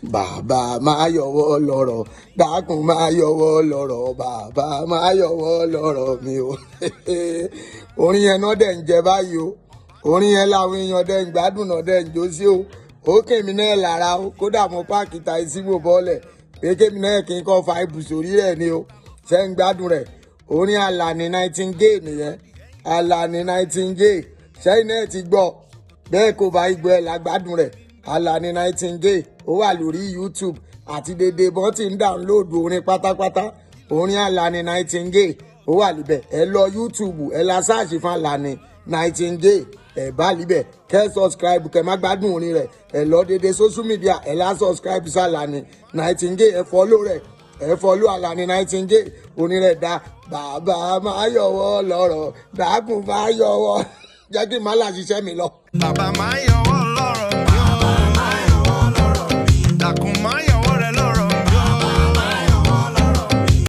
Bàbá máa yọwọ́ lọ́rọ̀, dákun máa yọwọ́ lọ́rọ̀, bàbá máa yọwọ́ lọ́rọ̀ mi o. Orin yẹn náà dẹ̀ ń jẹ báyìí o. Orin yẹn làwọn èèyàn dẹ̀ ń gbádùn náà dẹ̀ ń jó sí o. Ó kèmí náà lára o, kódà mo páàkì ta ìsígbò bọ́ọ̀lẹ̀. Pé kèmí náà kì í kọ́ fa ibùsórí rẹ̀ ni o. Ṣé ń gbádùn rẹ̀? Orin ALANI NIGHTINGALE nìyẹn. ALANI NIGHTINGALE. Ṣẹ́yìn náà ti gbọ́. Bẹ́ẹ̀ kò bá igbó ẹ̀ lágbádùn rẹ̀. ALANI NIGHTINGALE ó wà lórí YouTube àti dédé bọ́n ti ń dáńlóòdù orin pátápátá. Orin ALANI NIGHTINGALE ó wà níbẹ̀. Ẹ lọ YouTube ẹ la sáàṣì fún ALANI NIGHTINGALE ẹ bá níbẹ̀ kẹ́ subscribe kẹ́ má gbádùn orin rẹ̀. Ẹ lọ dédé social media ẹ la subscribe sí ALANI NIGHTINGALE ẹ follow rẹ̀ ẹ follow ALANI NIGHTINGALE orin rẹ̀ dá. Bàbá máa yọwọ́ lọ́rọ̀, dákun máa yọwọ́. Jẹ́ kí n má là ṣiṣẹ́ mi lọ. Bàbá máa yọwọ́ lọ́rọ̀ mi o. Dákun máa